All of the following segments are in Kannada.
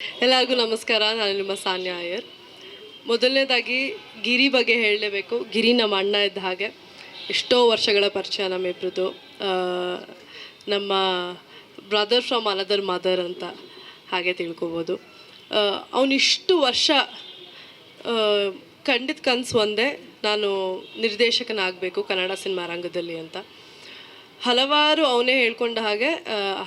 ಎಲ್ಲರಿಗೂ ನಮಸ್ಕಾರ. ನಾನು ನಿಮ್ಮ ಸಾನ್ಯಾ ಅಯ್ಯರ್. ಮೊದಲನೇದಾಗಿ ಗಿರಿ ಬಗ್ಗೆ ಹೇಳಲೇಬೇಕು. ಗಿರಿ ನಮ್ಮ ಅಣ್ಣ ಇದ್ದ ಹಾಗೆ. ಎಷ್ಟೋ ವರ್ಷಗಳ ಪರಿಚಯ ನಮ್ಮಿಬ್ರದ್ದು. ನಮ್ಮ ಬ್ರದರ್ ಫ್ರಮ್ ಅನದರ್ ಮದರ್ ಅಂತ ಹಾಗೆ ತಿಳ್ಕೊಬೋದು. ಅವನಿಷ್ಟು ವರ್ಷ ಖಂಡಿತ ಕನಸು ಒಂದೇ, ನಾನು ನಿರ್ದೇಶಕನಾಗಬೇಕು ಕನ್ನಡ ಸಿನಿಮಾ ರಂಗದಲ್ಲಿ ಅಂತ. ಹಲವಾರು ಅವನೇ ಹೇಳ್ಕೊಂಡ ಹಾಗೆ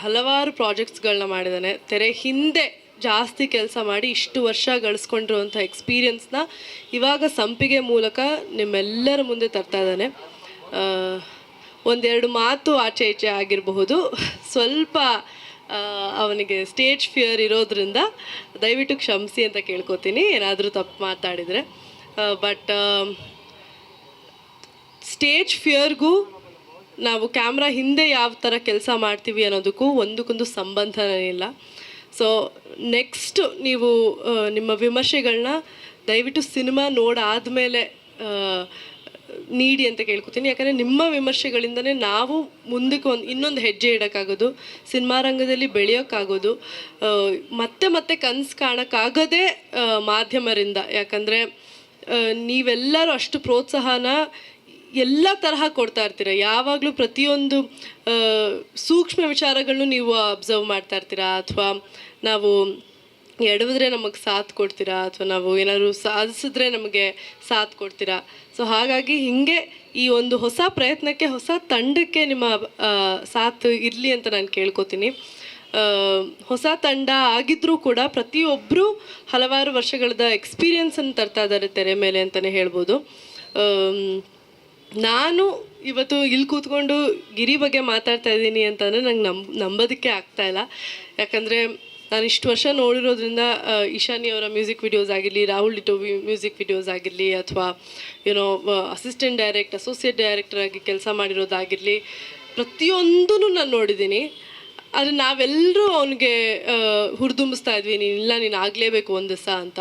ಹಲವಾರು ಪ್ರಾಜೆಕ್ಟ್ಸ್ಗಳನ್ನ ಮಾಡಿದ್ದಾನೆ. ತೆರೆ ಹಿಂದೆ ಜಾಸ್ತಿ ಕೆಲಸ ಮಾಡಿ ಇಷ್ಟು ವರ್ಷ ಗಳಿಸ್ಕೊಂಡಿರುವಂಥ ಎಕ್ಸ್ಪೀರಿಯನ್ಸ್ನ ಇವಾಗ ಸಂಪಿಗೆ ಮೂಲಕ ನಿಮ್ಮೆಲ್ಲರ ಮುಂದೆ ತರ್ತಾ ಇದ್ದಾನೆ. ಒಂದೆರಡು ಮಾತು ಆಚೆ ಈಚೆ ಆಗಿರಬಹುದು. ಸ್ವಲ್ಪ ಅವನಿಗೆ ಸ್ಟೇಜ್ ಫಿಯರ್ ಇರೋದ್ರಿಂದ ದಯವಿಟ್ಟು ಕ್ಷಮಿಸಿ ಅಂತ ಕೇಳ್ಕೊತೀನಿ ಏನಾದರೂ ತಪ್ಪು ಮಾತಾಡಿದರೆ. ಬಟ್ ಸ್ಟೇಜ್ ಫಿಯರ್ಗೂ ನಾವು ಕ್ಯಾಮ್ರಾ ಹಿಂದೆ ಯಾವ ಥರ ಕೆಲಸ ಮಾಡ್ತೀವಿ ಅನ್ನೋದಕ್ಕೂ ಒಂದಕ್ಕೊಂದು ಸಂಬಂಧನೇ ಇಲ್ಲ. ಸೊ ನೆಕ್ಸ್ಟ್ ನೀವು ನಿಮ್ಮ ವಿಮರ್ಶೆಗಳನ್ನ ದಯವಿಟ್ಟು ಸಿನಿಮಾ ನೋಡಾದಮೇಲೆ ನೀಡಿ ಅಂತ ಕೇಳ್ಕೊತೀನಿ. ಯಾಕಂದರೆ ನಿಮ್ಮ ವಿಮರ್ಶೆಗಳಿಂದನೇ ನಾವು ಮುಂದಕ್ಕೆ ಇನ್ನೊಂದು ಹೆಜ್ಜೆ ಇಡೋಕ್ಕಾಗೋದು, ಸಿನಿಮಾ ರಂಗದಲ್ಲಿ ಬೆಳೆಯೋಕ್ಕಾಗೋದು, ಮತ್ತೆ ಮತ್ತೆ ಕನಸು ಕಾಣೋಕ್ಕಾಗೋದೇ ಮಾಧ್ಯಮರಿಂದ. ಯಾಕಂದರೆ ನೀವೆಲ್ಲರೂ ಅಷ್ಟು ಪ್ರೋತ್ಸಾಹನ ಎಲ್ಲ ತರಹ ಕೊಡ್ತಾ ಇರ್ತೀರ. ಯಾವಾಗಲೂ ಪ್ರತಿಯೊಂದು ಸೂಕ್ಷ್ಮ ವಿಚಾರಗಳನ್ನು ನೀವು ಅಬ್ಸರ್ವ್ ಮಾಡ್ತಾ ಇರ್ತೀರಾ, ಅಥವಾ ನಾವು ಎಡವಿದ್ರೆ ನಮಗೆ ಸಾಥ್ ಕೊಡ್ತೀರಾ, ಅಥವಾ ನಾವು ಏನಾದರೂ ಸಾಧಿಸಿದ್ರೆ ನಮಗೆ ಸಾಥ್ ಕೊಡ್ತೀರಾ. ಸೊ ಹಾಗಾಗಿ ಹೀಗೆ ಈ ಒಂದು ಹೊಸ ಪ್ರಯತ್ನಕ್ಕೆ, ಹೊಸ ತಂಡಕ್ಕೆ ನಿಮ್ಮ ಸಾಥ್ ಇರಲಿ ಅಂತ ನಾನು ಕೇಳ್ಕೊತೀನಿ. ಹೊಸ ತಂಡ ಆಗಿದ್ರೂ ಕೂಡ ಪ್ರತಿಯೊಬ್ಬರು ಹಲವಾರು ವರ್ಷಗಳದ ಎಕ್ಸ್ಪೀರಿಯನ್ಸನ್ನು ತರ್ತಾ ಇದ್ದಾರೆ ತೆರೆ ಮೇಲೆ ಅಂತಲೇ ಹೇಳ್ಬೋದು. ನಾನು ಇವತ್ತು ಇಲ್ಲಿ ಕೂತ್ಕೊಂಡು ಗಿರಿ ಬಗ್ಗೆ ಮಾತಾಡ್ತಾ ಇದ್ದೀನಿ ಅಂತಂದರೆ ನಂಗೆ ನಂಬೋದಕ್ಕೆ ಆಗ್ತಾಯಿಲ್ಲ. ಯಾಕಂದರೆ ನಾನು ಇಷ್ಟು ವರ್ಷ ನೋಡಿರೋದ್ರಿಂದ ಈಶಾನಿ ಅವರ ಮ್ಯೂಸಿಕ್ ವಿಡಿಯೋಸ್ ಆಗಿರಲಿ, ರಾಹುಲ್ ಡಿಟೋವಿ ಮ್ಯೂಸಿಕ್ ವಿಡಿಯೋಸ್ ಆಗಿರಲಿ, ಅಥವಾ ಏನೋ ಅಸಿಸ್ಟೆಂಟ್ ಅಸೋಸಿಯೇಟ್ ಡೈರೆಕ್ಟರ್ ಆಗಿ ಕೆಲಸ ಮಾಡಿರೋದಾಗಿರಲಿ, ಪ್ರತಿಯೊಂದೂ ನಾನು ನೋಡಿದ್ದೀನಿ. ಆದರೆ ನಾವೆಲ್ಲರೂ ಅವನಿಗೆ ಹುರಿದುಂಬಿಸ್ತಾ ಇದ್ವಿ, ನೀನು ಆಗಲೇಬೇಕು ಒಂದು ದಿವಸ ಅಂತ.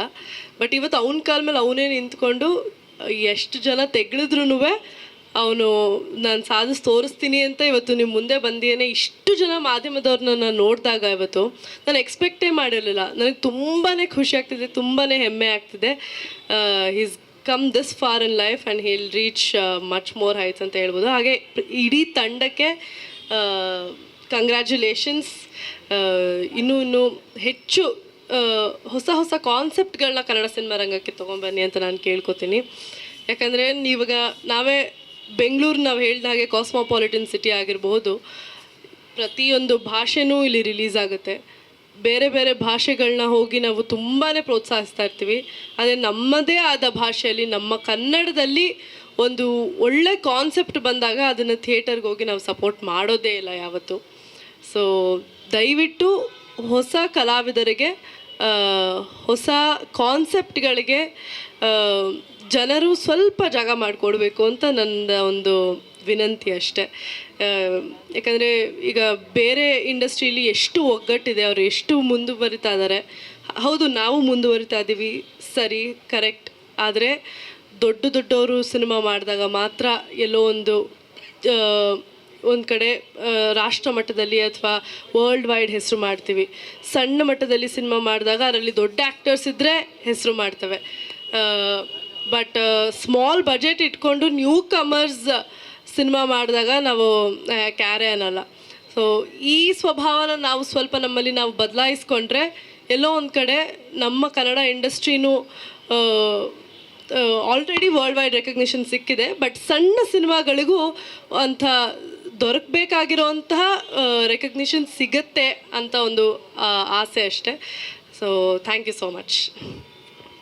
ಬಟ್ ಇವತ್ತು ಅವನ ಕಾಲ ಮೇಲೆ ಅವನೇ ನಿಂತ್ಕೊಂಡು ಎಷ್ಟು ಜನ ತೆಗೆಳಿದ್ರೂ ಅವನು ನಾನು ಸಾಧಿಸಿ ತೋರಿಸ್ತೀನಿ ಅಂತ ಇವತ್ತು ನಿಮ್ಮ ಮುಂದೆ ಬಂದಿಯೇ. ಇಷ್ಟು ಜನ ಮಾಧ್ಯಮದವ್ರನ್ನ ನಾನು ನೋಡಿದಾಗ ಇವತ್ತು ನಾನು ಎಕ್ಸ್ಪೆಕ್ಟೇ ಮಾಡಿರಲಿಲ್ಲ. ನನಗೆ ತುಂಬಾ ಖುಷಿ ಆಗ್ತಿದೆ, ತುಂಬಾ ಹೆಮ್ಮೆ ಆಗ್ತಿದೆ. He's come this far in life and he'll reach much more heights ಅಂತ ಹೇಳ್ಬೋದು. ಹಾಗೆ ಇಡೀ ತಂಡಕ್ಕೆ ಕಂಗ್ರ್ಯಾಚುಲೇಷನ್ಸ್. ಇನ್ನೂ ಹೆಚ್ಚು ಹೊಸ ಹೊಸ ಕಾನ್ಸೆಪ್ಟ್ಗಳನ್ನ ಕನ್ನಡ ಸಿನಿಮಾ ರಂಗಕ್ಕೆ ತೊಗೊಂಬನ್ನಿ ಅಂತ ನಾನು ಕೇಳ್ಕೊತೀನಿ. ಯಾಕಂದರೆ ಇವಾಗ ನಾವೇ ಬೆಂಗಳೂರು ನಾವು ಹೇಳಿದ ಹಾಗೆ ಕಾಸ್ಮೋಪಾಲಿಟನ್ ಸಿಟಿ ಆಗಿರಬಹುದು, ಪ್ರತಿಯೊಂದು ಭಾಷೆನೂ ಇಲ್ಲಿ ರಿಲೀಸ್ ಆಗುತ್ತೆ. ಬೇರೆ ಬೇರೆ ಭಾಷೆಗಳನ್ನ ಹೋಗಿ ನಾವು ತುಂಬಾ ಪ್ರೋತ್ಸಾಹಿಸ್ತಾ ಇರ್ತೀವಿ. ಆದರೆ ನಮ್ಮದೇ ಆದ ಭಾಷೆಯಲ್ಲಿ, ನಮ್ಮ ಕನ್ನಡದಲ್ಲಿ ಒಂದು ಒಳ್ಳೆ ಕಾನ್ಸೆಪ್ಟ್ ಬಂದಾಗ ಅದನ್ನು ಥಿಯೇಟರ್ಗೆ ಹೋಗಿ ನಾವು ಸಪೋರ್ಟ್ ಮಾಡೋದೇ ಇಲ್ಲ ಯಾವತ್ತೂ. ಸೊ ದಯವಿಟ್ಟು ಹೊಸ ಕಲಾವಿದರಿಗೆ, ಹೊಸ ಕಾನ್ಸೆಪ್ಟ್ಗಳಿಗೆ ಜನರು ಸ್ವಲ್ಪ ಜಾಗ ಮಾಡಿಕೊಡ್ಬೇಕು ಅಂತ ನನ್ನ ಒಂದು ವಿನಂತಿ ಅಷ್ಟೆ. ಯಾಕಂದರೆ ಈಗ ಬೇರೆ ಇಂಡಸ್ಟ್ರೀಲಿ ಎಷ್ಟು ಒಗ್ಗಟ್ಟಿದೆ, ಅವರು ಎಷ್ಟು ಮುಂದುವರಿತಾ ಇದ್ದಾರೆ. ಹೌದು, ನಾವು ಮುಂದುವರಿತಾ ಇದ್ದೀವಿ, ಸರಿ, ಕರೆಕ್ಟ್. ಆದರೆ ದೊಡ್ಡವರು ಸಿನಿಮಾ ಮಾಡಿದಾಗ ಮಾತ್ರ ಎಲ್ಲೋ ಒಂದು ಕಡೆ ರಾಷ್ಟ್ರ ಮಟ್ಟದಲ್ಲಿ ಅಥವಾ ವರ್ಲ್ಡ್ ವೈಡ್ ಹೆಸರು ಮಾಡ್ತೀವಿ. ಸಣ್ಣ ಮಟ್ಟದಲ್ಲಿ ಸಿನಿಮಾ ಮಾಡಿದಾಗ ಅದರಲ್ಲಿ ದೊಡ್ಡ ಆ್ಯಕ್ಟರ್ಸ್ ಇದ್ದರೆ ಹೆಸರು ಮಾಡ್ತವೆ. ಬಟ್ ಸ್ಮಾಲ್ ಬಜೆಟ್ ಇಟ್ಕೊಂಡು ನ್ಯೂ ಕಮರ್ಸ್ ಸಿನಿಮಾ ಮಾಡಿದಾಗ ನಾವು ಕ್ಯಾರೆ ಅನ್ನಲ್ಲ. ಸೊ ಈ ಸ್ವಭಾವನ ನಾವು ಸ್ವಲ್ಪ ನಮ್ಮಲ್ಲಿ ನಾವು ಬದಲಾಯಿಸ್ಕೊಂಡ್ರೆ ಎಲ್ಲೋ ಒಂದು ಕಡೆ ನಮ್ಮ ಕನ್ನಡ ಇಂಡಸ್ಟ್ರಿನೂ ಆಲ್ರೆಡಿ ವರ್ಲ್ಡ್ ವೈಡ್ ರೆಕಗ್ನಿಷನ್ ಸಿಕ್ಕಿದೆ. ಬಟ್ ಸಣ್ಣ ಸಿನಿಮಾಗಳಿಗೂ ಅಂಥ ದೊರಕಬೇಕಾಗಿರೋಂತಹ ರೆಕಗ್ನಿಷನ್ ಸಿಗುತ್ತೆ ಅಂತ ಒಂದು ಆಸೆ ಅಷ್ಟೆ. So thank you so much.